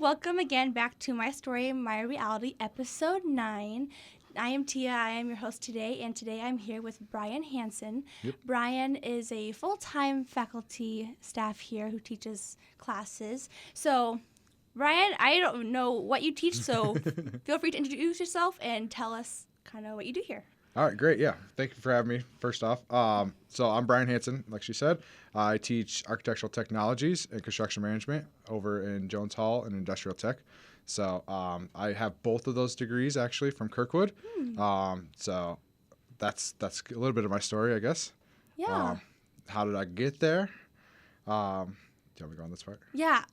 welcome again back to My Story, My Reality, Episode 9. I am Tia, I am your host today, and today I'm here with Byran Hansen. Yep. Byran is a full-time faculty staff here who teaches classes. So, Byran, I don't know what you teach, so feel free to introduce yourself and tell us kind of what you do here. All right, great. Yeah, thank you for having me. First off, so I'm Byran Hansen, like she said. I teach architectural technologies and construction management over in Jones Hall and Industrial Tech. So I have both of those degrees actually from Kirkwood. So that's a little bit of my story, I guess. Yeah. How did I get there? Do you want me to go on this part? Yeah.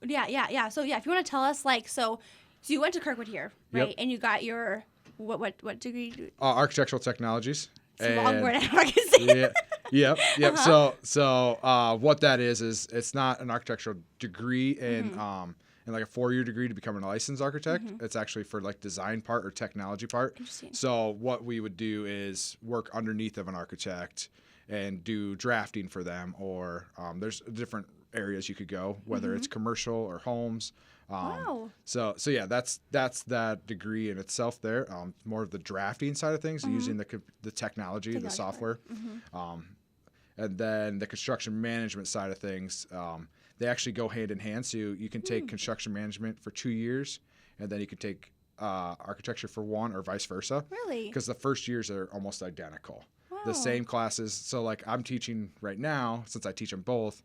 So, if you want to tell us, so you went to Kirkwood here, right? Yep. And you got your, what degree? Architectural technologies. It's a long word, I can say. Yep. Uh-huh. So what that is it's not an architectural degree in like a 4-year degree to become a licensed architect. It's actually for like design part or technology part. Interesting. So what we would do is work underneath of an architect and do drafting for them, or there's different areas you could go, whether it's commercial or homes. Wow. So yeah, that's that degree in itself there. More of the drafting side of things, using the technology, the software. And then the construction management side of things, they actually go hand in hand. So you can take construction management for 2 years, and then you can take architecture for 1, or vice versa. Really? Because the first years are almost identical. Wow. The same classes. So like I'm teaching right now, since I teach them both,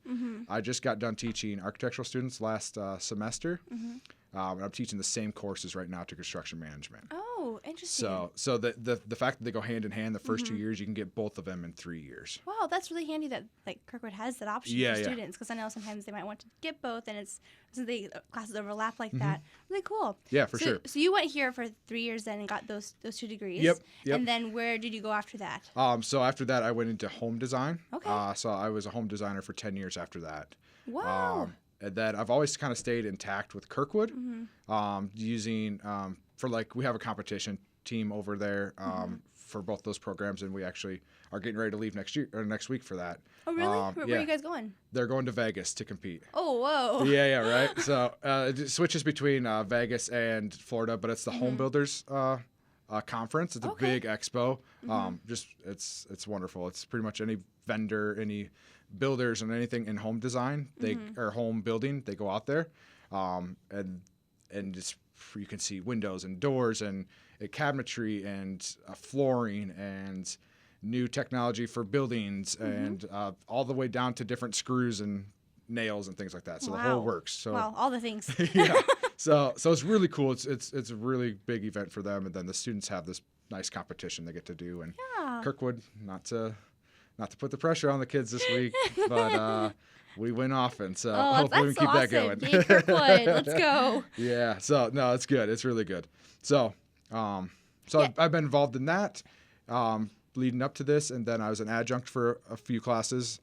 I just got done teaching architectural students last semester. And I'm teaching the same courses right now to construction management. Oh, interesting. So the fact that they go hand in hand, the first 2 years, you can get both of them in 3 years. Wow, that's really handy that Kirkwood has that option for students, because I know sometimes they might want to get both, and since the classes overlap like that. Really cool. Yeah, for sure. So you went here for 3 years then and got those 2 degrees. Yep. And then where did you go after that? So after that, I went into home design. Okay. So I was a home designer for 10 years after that. Wow. And then I've always kind of stayed intact with Kirkwood, using for we have a competition team over there for both those programs, and we actually are getting ready to leave next week for that. Oh, really? Where are you guys going? They're going to Vegas to compete. Oh, whoa. Yeah, right. So it switches between Vegas and Florida, but it's the Home Builders conference. It's a big expo. It's wonderful. It's pretty much any vendor, any builders, and anything in home design, or home building, they go out there, and just you can see windows and doors and cabinetry and flooring and new technology for buildings, and all the way down to different screws and nails and things like that. So the whole works. So wow, all the things. Yeah. So it's really cool. It's a really big event for them, and then the students have this nice competition they get to do. And Kirkwood, not to put the pressure on the kids this week, but we win often, so hopefully we can keep that going. Yay, Kirkwood, let's go. Yeah, so no, it's good. It's really good. So I've been involved in that leading up to this, and then I was an adjunct for a few classes,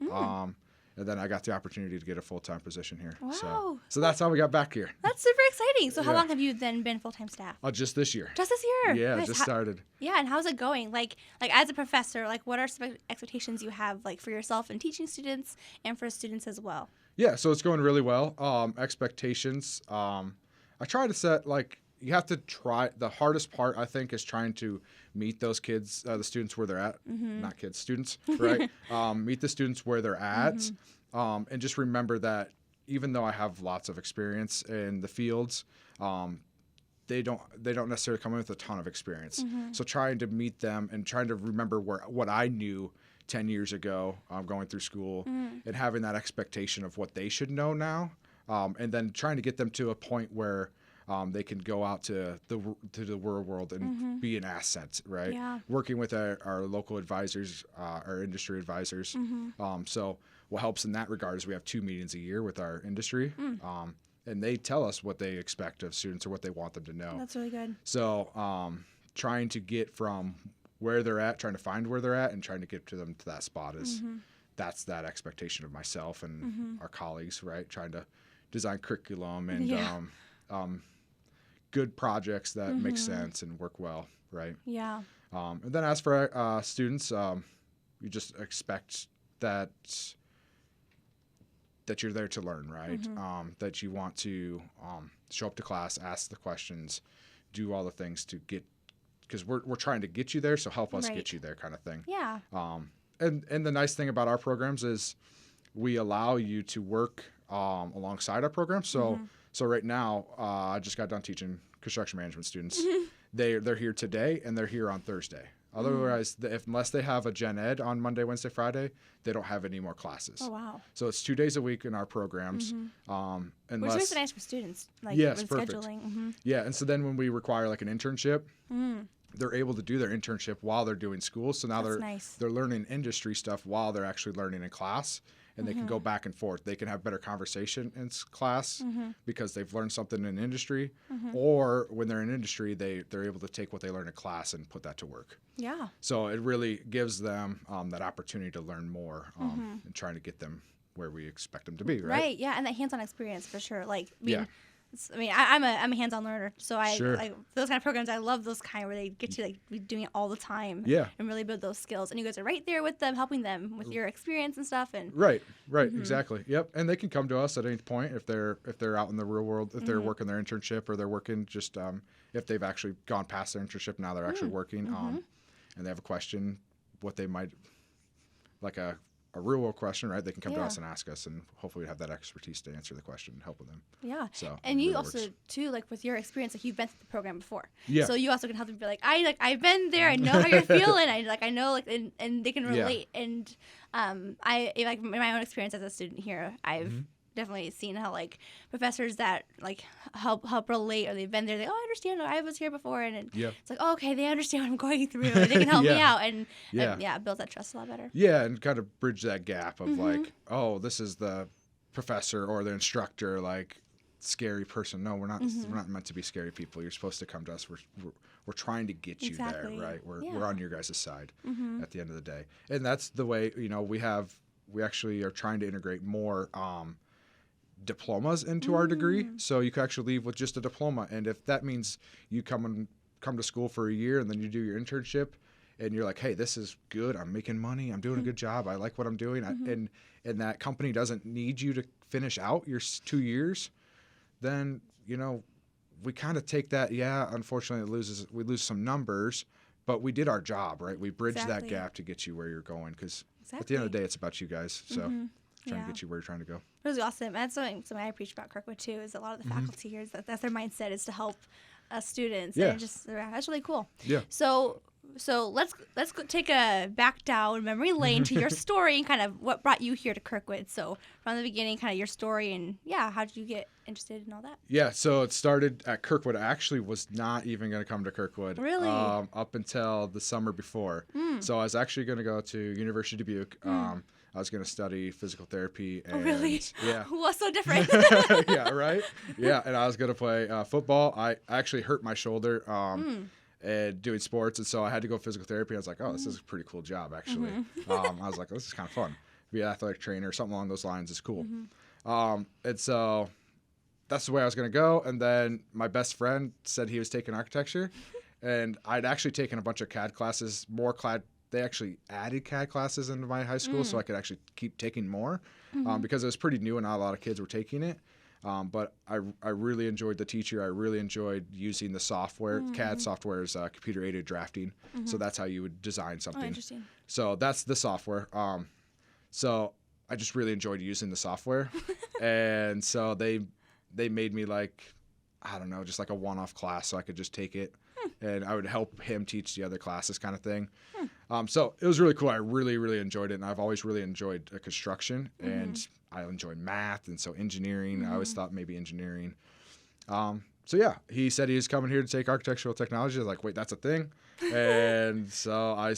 and then I got the opportunity to get a full-time position here. Wow. So that's how we got back here. That's super exciting. So how long have you then been full-time staff? Just this year. Just this year? Yeah, nice. just started. Yeah, and how's it going? Like as a professor, what are some expectations you have for yourself and teaching students and for students as well? Yeah, so it's going really well. Expectations. I try to set you have to try. The hardest part, I think, is trying to meet those kids, the students where they're at. Not kids, students, right? Meet the students where they're at, and just remember that even though I have lots of experience in the fields, they don't necessarily come in with a ton of experience. So trying to meet them and trying to remember what I knew 10 years ago, going through school, and having that expectation of what they should know now, and then trying to get them to a point where they can go out to the real world and be an asset, right? Yeah. Working with our local advisors, our industry advisors. So what helps in that regard is we have 2 meetings a year with our industry, and they tell us what they expect of students or what they want them to know. That's really good. So trying to get from where they're at, trying to find where they're at, and trying to get to them to that spot is that's that expectation of myself and our colleagues, right? Trying to design curriculum and good projects that make sense and work well, right? Yeah. And then as for students, you just expect that you're there to learn, right? That you want to show up to class, ask the questions, do all the things to get, because we're trying to get you there, so help us get you there, kind of thing. Yeah. And the nice thing about our programs is we allow you to work alongside our program. So right now, I just got done teaching construction management students. They're here today and they're here on Thursday. Otherwise, unless they have a gen ed on Monday, Wednesday, Friday, they don't have any more classes. Oh, wow. So it's 2 days a week in our programs. Which makes it nice for students, like yes, with perfect. scheduling. Yeah, and so then when we require like an internship, they're able to do their internship while they're doing school. So now they're learning industry stuff while they're actually learning in class. And they can go back and forth. They can have better conversation in class because they've learned something in industry. Or when they're in industry, they're able to take what they learn in class and put that to work. Yeah. So it really gives them that opportunity to learn more and trying to get them where we expect them to be, right? Right, yeah, and that hands-on experience for sure. Like, I'm a hands-on learner, so I like those kind of programs. I love those kind where they get to like be doing it all the time, and really build those skills. And you guys are right there with them, helping them with your experience and stuff. And right, exactly, yep. And they can come to us at any point if they're out in the real world, if they're working their internship or they're working just if they've actually gone past their internship, now they're actually working, and they have a question, what they might like a real world question, right? They can come to us and ask us, and hopefully we have that expertise to answer the question and help with them. Yeah. So and you really also too, like with your experience, like you've been through the program before. Yeah. So you also can help them be like, I've been there. I know how you're feeling. I know and they can relate. And I like in my own experience as a student here, I've definitely seen how like professors that like help relate, or they've been there, I understand, I was here before, and it's like, oh, okay, they understand what I'm going through, and they can help me out, and it builds that trust a lot better. Yeah, and kind of bridge that gap of like, oh, this is the professor or the instructor, like scary person. No, we're not meant to be scary people. You're supposed to come to us. We're trying to get you there, right? We're on your guys' side at the end of the day. And that's the way, we actually are trying to integrate more diplomas into our degree, so you can actually leave with just a diploma. And if that means you come to school for a year and then you do your internship and you're like, hey, this is good, I'm making money, I'm doing a good job, I like what I'm doing, and that company doesn't need you to finish out your 2 years, then we kind of take that. Unfortunately we lose some numbers, but we did our job, right? We bridged that gap to get you where you're going, because at the end of the day it's about you guys. So trying to get you where you're trying to go. It was awesome. That's something I appreciate about Kirkwood too, is a lot of the faculty here, that's their mindset, is to help students. And that's really cool. Yeah. So let's go take a back down memory lane to your story and kind of what brought you here to Kirkwood. So from the beginning, kind of your story, and how did you get interested in all that? Yeah, so it started at Kirkwood. I actually was not even going to come to Kirkwood. Really? Up until the summer before. So I was actually going to go to University of Dubuque. I was going to study physical therapy. And, oh, really? Yeah. What's so different? Yeah, right? Yeah, and I was going to play football. I actually hurt my shoulder and doing sports, and so I had to go physical therapy. I was like, oh, this is a pretty cool job, actually. I was like, this is kind of fun. Be an athletic trainer or something along those lines is cool. And so that's the way I was going to go. And then my best friend said he was taking architecture, and I'd actually taken a bunch of CAD classes, they actually added CAD classes into my high school so I could actually keep taking more because it was pretty new and not a lot of kids were taking it. But I really enjoyed the teacher. I really enjoyed using the software. CAD software is computer-aided drafting. So that's how you would design something. Oh, interesting. So that's the software. So I just really enjoyed using the software. And so they made me just like a one-off class so I could just take it. And I would help him teach the other classes, kind of thing. So it was really cool. I really, really enjoyed it. And I've always really enjoyed construction. And I enjoy math. And so engineering, I always thought maybe engineering. He said he was coming here to take architectural technology. I was like, wait, that's a thing? And so I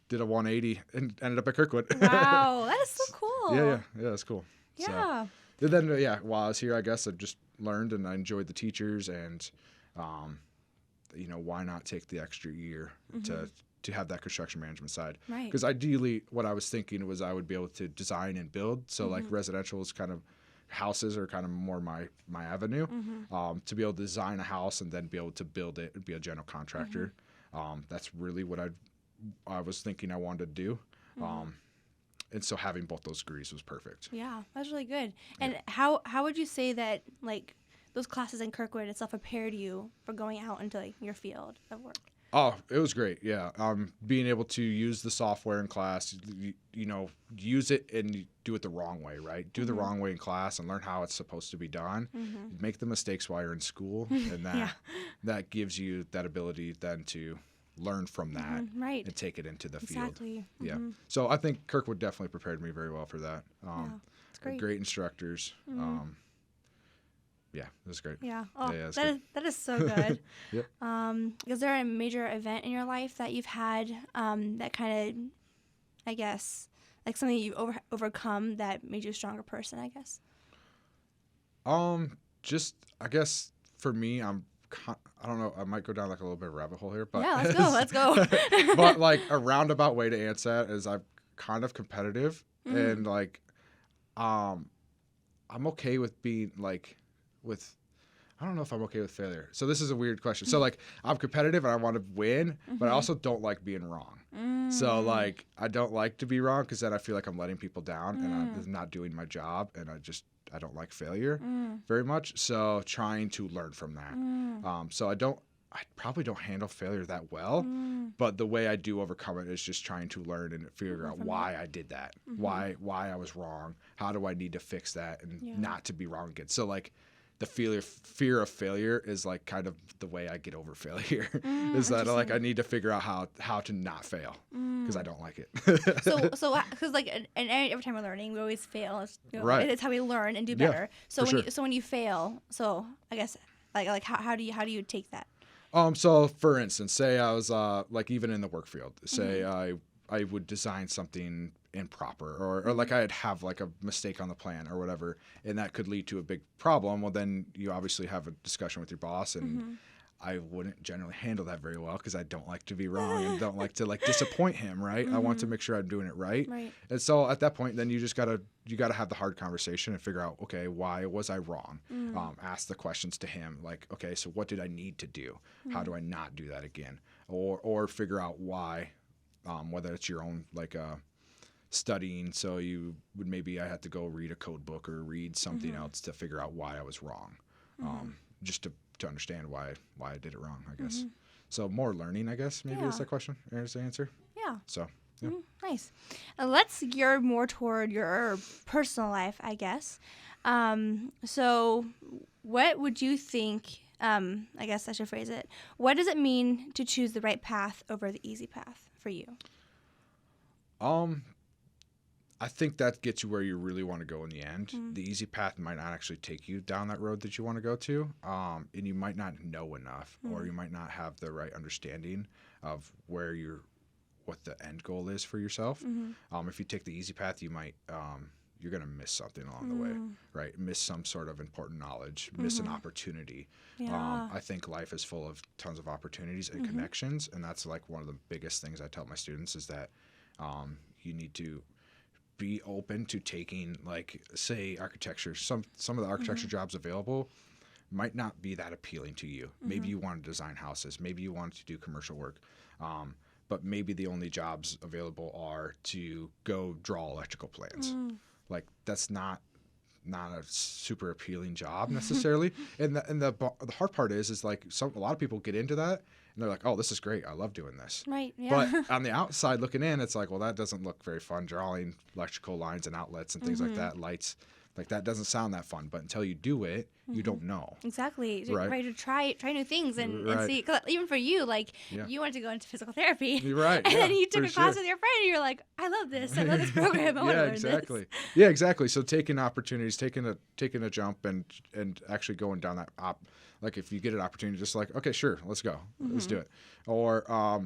did a 180 and ended up at Kirkwood. Wow, that is so cool. Yeah, that's cool. Yeah. So, then, while I was here, I guess I just learned and I enjoyed the teachers, and why not take the extra year to have that construction management side? Right. Because ideally, what I was thinking was I would be able to design and build. So like residential is kind of, houses are kind of more my avenue. To be able to design a house and then be able to build it and be a general contractor. That's really what I was thinking I wanted to do. And so having both those degrees was perfect. Yeah, that's really good. And how would you say that, like, those classes in Kirkwood itself prepared you for going out into like your field of work? Oh, it was great. Yeah. Being able to use the software in class, use it and do it the wrong way, right? Do the wrong way in class and learn how it's supposed to be done. Make the mistakes while you're in school. And that gives you that ability then to learn from that right. and take it into the Exactly. field. Yeah. So I think Kirkwood definitely prepared me very well for that. It's great. Great instructors. Yeah, it was great. Yeah. Oh, yeah, that is so good. Yep. Is there a major event in your life that you've had that kind of, I guess, like something you've overcome that made you a stronger person, I guess? Just, I guess for me, I don't know, I might go down like a little bit of a rabbit hole here, but yeah, let's go. But like a roundabout way to answer that is I'm kind of competitive and like, I'm okay with being like, I don't know if I'm okay with failure. So this is a weird question. So like I'm competitive and I want to win, but I also don't like being wrong. So like I don't like to be wrong because then I feel like I'm letting people down and I'm not doing my job, and I don't like failure very much. So trying to learn from that. So I probably don't handle failure that well, but the way I do overcome it is just trying to learn and figure out why I did that, why I was wrong, how do I need to fix that and not to be wrong again. So like the fear of failure is like kind of the way I get over failure is that like I need to figure out how to not fail because I don't like it. so because like and every time we're learning we always fail. Right. It's how we learn and do better. So for when you fail, so I guess like how do you take that? So for instance, say I was like even in the work field, say I would design something improper or like I'd have like a mistake on the plan or whatever, and that could lead to a big problem. Well, then you obviously have a discussion with your boss, and I wouldn't generally handle that very well because I don't like to be wrong and don't like to like disappoint him, right? I want to make sure I'm doing it right. And so at that point, then you just gotta have the hard conversation and figure out, okay, why was I wrong? Ask the questions to him, like, okay, so what did I need to do? How do I not do that again? Or figure out why, whether it's your own like studying, so I had to go read a code book or read something else to figure out why I was wrong, just to understand why I did it wrong, I guess. So more learning, I guess, maybe is that question, is the answer. Yeah. So yeah. Nice. Let's gear more toward your personal life, I guess. So what would you think, I guess I should phrase it, what does it mean to choose the right path over the easy path for you? I think that gets you where you really want to go in the end. The easy path might not actually take you down that road that you want to go to, and you might not know enough, or you might not have the right understanding of what the end goal is for yourself. If you take the easy path, you might you're gonna miss something along the way, right? Miss some sort of important knowledge, miss an opportunity. I think life is full of tons of opportunities and connections, and that's like one of the biggest things I tell my students is that you need to be open to taking, like, say, architecture. Some of the architecture jobs available might not be that appealing to you. Maybe you want to design houses. Maybe you want to do commercial work. But maybe the only jobs available are to go draw electrical plans. Like, that's not a super appealing job necessarily. And the hard part is like a lot of people get into that and they're like, oh, this is great. I love doing this. Right. Yeah. But on the outside looking in, it's like, well, that doesn't look very fun, drawing electrical lines and outlets and things like that, lights. Like, that doesn't sound that fun. But until you do it, you don't know. Exactly. Right. To try new things and see. Cause even for you, like, you wanted to go into physical therapy. You're right. And then you took a class with your friend and you're like, I love this. I love this program. I want to learn exactly. this. Yeah, exactly. So taking opportunities, taking a jump and actually going down that like, if you get an opportunity, just like, okay, sure, let's go. Let's do it. Or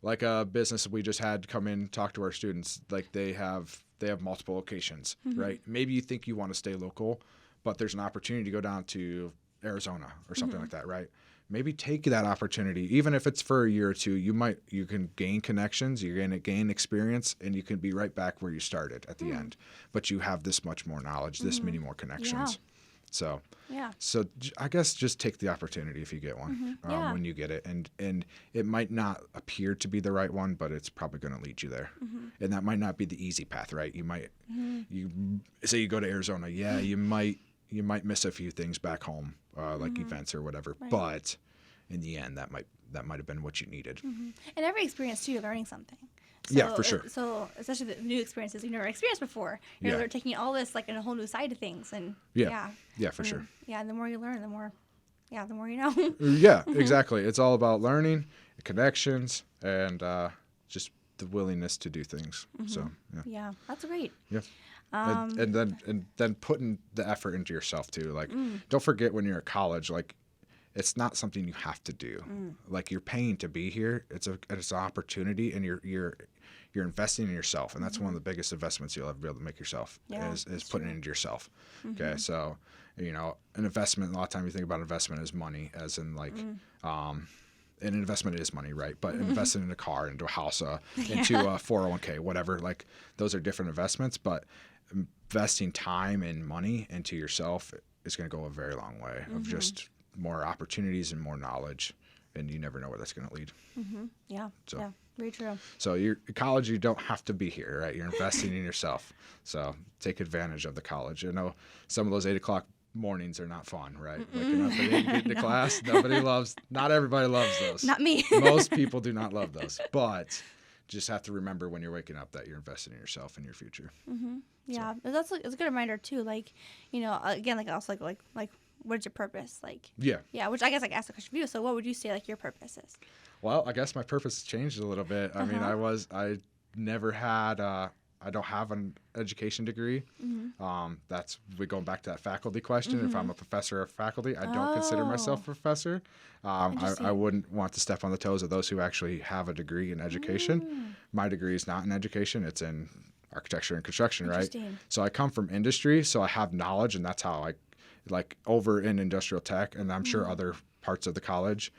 like a business we just had come in, talk to our students. Like, they have multiple locations, right? Maybe you think you want to stay local, but there's an opportunity to go down to Arizona or something like that, right? Maybe take that opportunity, even if it's for a year or two. You can gain connections, you're going to gain experience, and you can be right back where you started at the end. But you have this much more knowledge, this many more connections. So I guess just take the opportunity if you get one, when you get it. And it might not appear to be the right one, but it's probably going to lead you there. And that might not be the easy path, right? You might, you say you go to Arizona. Yeah, you might you might miss a few things back home, like events or whatever. Right. But in the end, that might have been what you needed. And every experience too, you're learning something. So, Yeah, for sure. So especially the new experiences you've never experienced before, you're taking all this like in a whole new side of things, and Yeah, for sure. Yeah, and the more you learn, the more you know. Yeah, exactly. It's all about learning, connections, and just the willingness to do things. So Yeah, that's great. yeah. And then putting the effort into yourself too. Like, don't forget when you're at college, like, it's not something you have to do. Like, you're paying to be here. It's an opportunity, and you're investing in yourself, and that's one of the biggest investments you'll ever be able to make yourself. Is putting it into yourself. Okay, so an investment. A lot of time you think about investment as money, as in like. An investment is money, right? But investing in a car, into a house, into a 401k, whatever, like those are different investments. But investing time and money into yourself is going to go a very long way of just more opportunities and more knowledge, and you never know where that's going to lead. Yeah. So. Yeah. Very true. So in college, you don't have to be here, right? You're investing in yourself. So take advantage of the college. I know some of those 8 o'clock mornings are not fun, right? Waking up at 8 and getting to class. Not everybody loves those. Not me. Most people do not love those. But just have to remember when you're waking up that you're investing in yourself and your future. Yeah, it's a good reminder too. Like, again, like also like what's your purpose? Like, yeah, which I guess like ask the question for you. So, what would you say like your purpose is? Well, I guess my purpose has changed a little bit. I mean, I never had. I don't have an education degree. We going back to that faculty question. If I'm a professor or faculty, I don't consider myself a professor. I wouldn't want to step on the toes of those who actually have a degree in education. My degree is not in education. It's in architecture and construction, right? So I come from industry, so I have knowledge, and that's how I, like over in industrial tech, and I'm sure other parts of the college,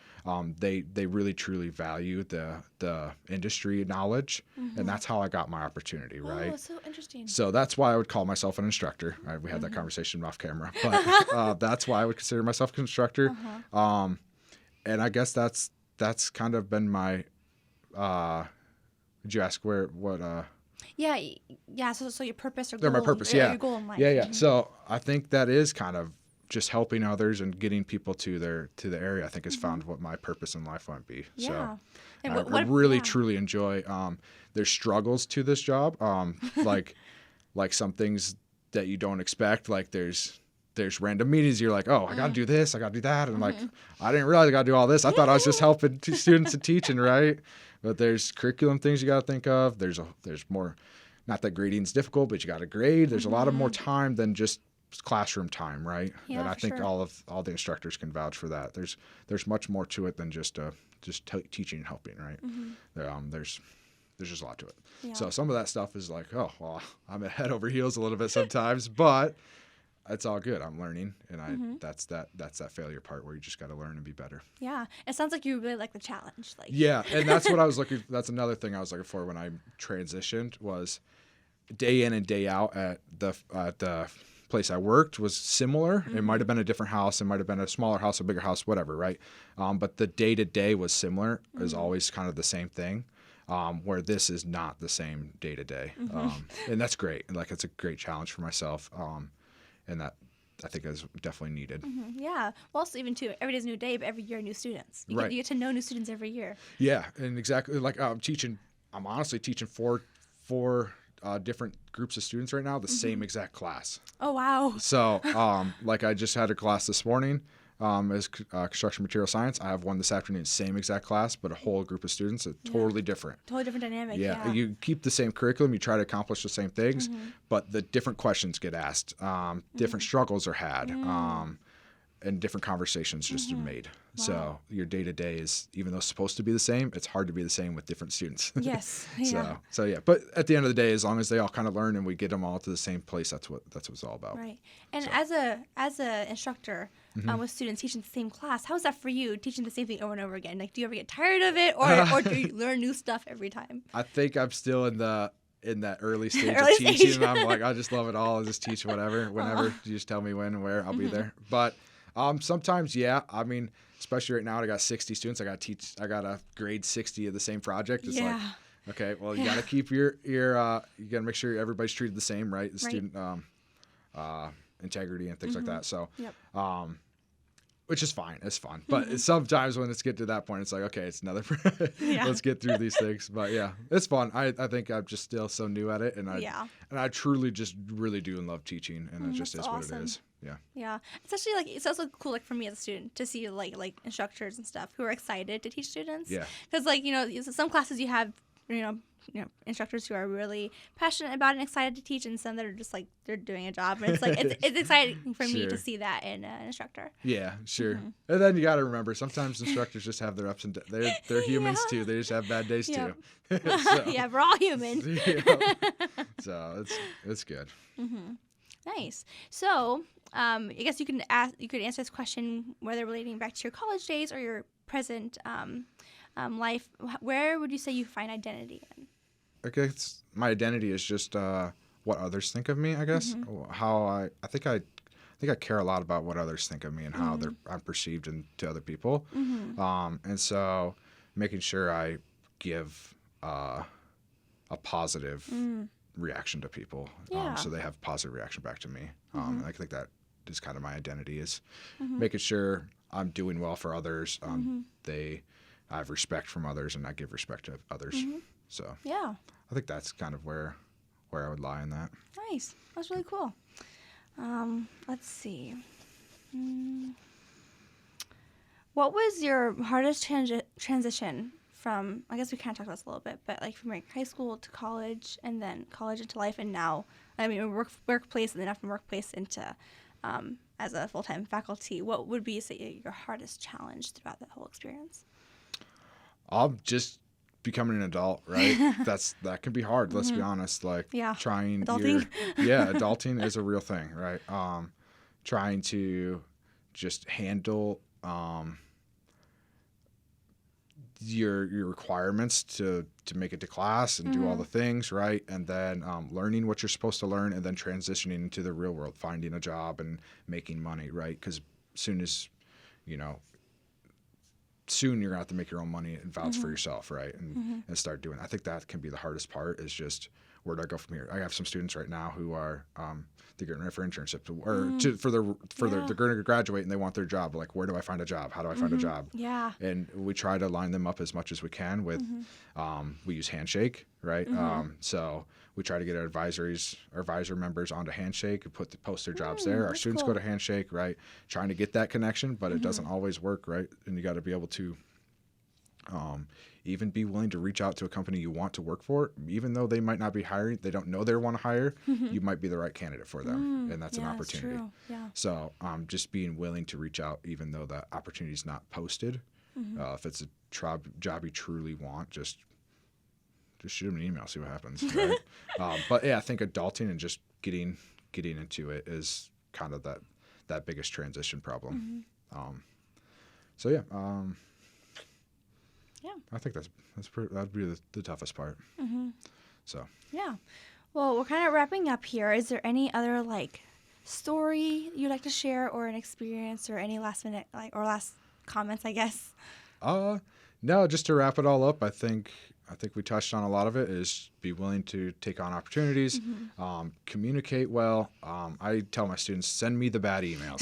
they really truly value the industry knowledge, and that's how I got my opportunity, right? Oh, so interesting. So that's why I would call myself an instructor. We had that conversation off camera, but that's why I would consider myself an instructor. And I guess that's kind of been my. Did you ask what? Yeah. So your purpose or goal. They're my purpose. Your goal in life. Yeah. So I think that is kind of just helping others and getting people to the area. I think has found what my purpose in life might be. Yeah. So I really truly enjoy. There's struggles to this job. Like some things that you don't expect. Like there's random meetings. You're like, oh, I got to do this. I got to do that. And like, I didn't realize I got to do all this. I thought I was just helping students and teaching, right? But there's curriculum things you got to think of. There's more, not that grading's difficult, but you got to grade. There's a lot of more time than just classroom time, right? Yeah, and I think sure. all the instructors can vouch for that. There's much more to it than just teaching and helping, right? There's just a lot to it. Yeah. So some of that stuff is like, oh, well, I'm head over heels a little bit sometimes, but it's all good. I'm learning, and that's that failure part where you just got to learn and be better. Yeah, it sounds like you really like the challenge. Like yeah, and that's what I was looking. That's another thing I was looking for when I transitioned was day in and day out at the place I worked was similar. It might have been a different house. It might have been a smaller house, a bigger house, whatever, right? But the day to day was similar. It was always kind of the same thing. Where this is not the same day to day, and that's great. Like it's a great challenge for myself. And that I think is definitely needed. Yeah. Well, also even too, every day's a new day, but every year new students. You get to know new students every year. Yeah, and exactly like I'm honestly teaching four different groups of students right now, the same exact class. Oh wow. So like I just had a class this morning. Is construction material science. I have one this afternoon, same exact class, but a whole group of students, totally different. Totally different dynamic. Yeah, you keep the same curriculum, you try to accomplish the same things, but the different questions get asked, different struggles are had, and different conversations just are made. Wow. So your day-to-day is, even though it's supposed to be the same, it's hard to be the same with different students. Yes. Yeah. So yeah, but at the end of the day, as long as they all kind of learn and we get them all to the same place, that's what it's all about. Right. And as a instructor with students teaching the same class, how is that for you, teaching the same thing over and over again? Like, do you ever get tired of it, or do you learn new stuff every time? I think I'm still in that early stage of teaching, and I'm like, I just love it all. I just teach whatever, whenever. You just tell me when and where, I'll be there. But sometimes, yeah. I mean, especially right now, I got 60 students. I got to grade 60 of the same project. It's like, okay, well, you got to keep you got to make sure everybody's treated the same, right? The student, integrity and things like that. So, Yep. which is fine. It's fun. But sometimes when it's get to that point, it's like, okay, it's another, let's get through these things. But yeah, it's fun. I think I'm just still so new at it. And I truly just really do love teaching. And it just is awesome. what it is. Yeah. Yeah. It's actually like, it's also cool, like for me as a student to see like instructors and stuff who are excited to teach students. Yeah. Because like, some classes you have, instructors who are really passionate about and excited to teach, and some that are just like they're doing a job, and it's like it's exciting for me to see that in an instructor. Yeah, sure. And then you got to remember, sometimes instructors just have their ups and downs. They're humans too. They just have bad days too. So, yeah, we're all human. So it's good. Nice. So I guess you could answer this question whether relating back to your college days or your present life. Where would you say you find identity in? I guess my identity is just what others think of me. I guess how I think I care a lot about what others think of me and how I'm perceived to other people. And so making sure I give a positive reaction to people, so they have positive reaction back to me. And I think that is kind of my identity, is making sure I'm doing well for others. I have respect from others, and I give respect to others. So yeah, I think that's kind of where I would lie in that. Nice. That's really cool. Let's see. What was your hardest transition from, I guess we kind of talked about this a little bit, but like from like high school to college, and then college into life, and now, I mean, workplace, and then after workplace into as a full-time faculty, what would be, say, your hardest challenge throughout that whole experience? I'm just becoming an adult, right? That can be hard. Let's be honest. Like trying adulting. Adulting is a real thing, right? Trying to just handle your requirements to make it to class and do all the things, right? And then learning what you're supposed to learn, and then transitioning into the real world, finding a job and making money, right? Because soon you're gonna have to make your own money and vouch for yourself, right? And start doing. I think that can be the hardest part, is just where do I go from here? I have some students right now who are they're getting ready for internship, they're going to graduate and they want their job. Like, where do I find a job? How do I find a job? Yeah. And we try to line them up as much as we can with. We use Handshake, right? So we try to get our advisor members onto Handshake and post their jobs there. Our students go to Handshake, right? Trying to get that connection, but it doesn't always work, right? And you got to be able to even be willing to reach out to a company you want to work for, even though they might not be hiring. They don't know they want to hire. You might be the right candidate for them, and that's an opportunity. That's true. Yeah. So just being willing to reach out, even though the opportunity is not posted. If it's a job you truly want, just shoot them an email, see what happens. Right? But yeah, I think adulting and just getting into it is kind of that biggest transition problem. So yeah. Yeah. I think that'd be the toughest part. So. Yeah. Well, we're kind of wrapping up here. Is there any other story you'd like to share, or an experience, or any last minute or last comments, I guess? No, just to wrap it all up, I think we touched on a lot of it. Is be willing to take on opportunities, communicate well. I tell my students, send me the bad emails.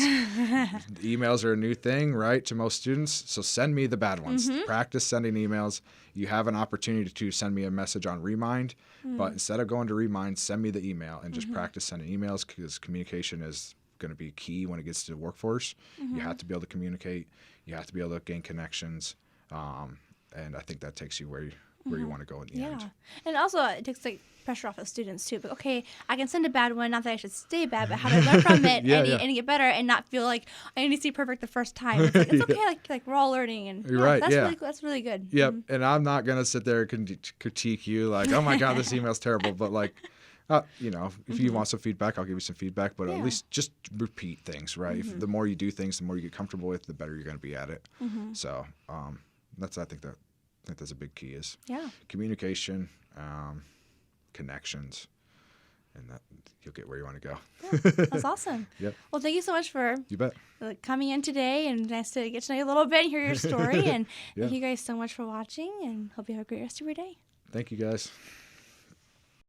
Emails are a new thing, right, to most students. So send me the bad ones. Practice sending emails. You have an opportunity to send me a message on Remind, but instead of going to Remind, send me the email and just practice sending emails, because communication is going to be key when it gets to the workforce. You have to be able to communicate. You have to be able to gain connections, and I think that takes you where you want to go in the end. And also it takes pressure off of students too. But okay, I can send a bad one, not that I should stay bad, but how to learn from it and get better, and not feel like I need to see perfect the first time. It's okay, like we're all learning, and you're right. That's really good. Yep. And I'm not gonna sit there and critique you like, oh my God, this email's terrible. But if you want some feedback, I'll give you some feedback. But at least just repeat things, right? The more you do things, the more you get comfortable with, the better you're gonna be at it. So I think that's a big key, is communication, connections, and that you'll get where you want to go. That's awesome. Yep. Well, thank you so much for coming in today, and nice to get to know you a little bit and hear your story. And thank you guys so much for watching, and hope you have a great rest of your day. Thank you, guys.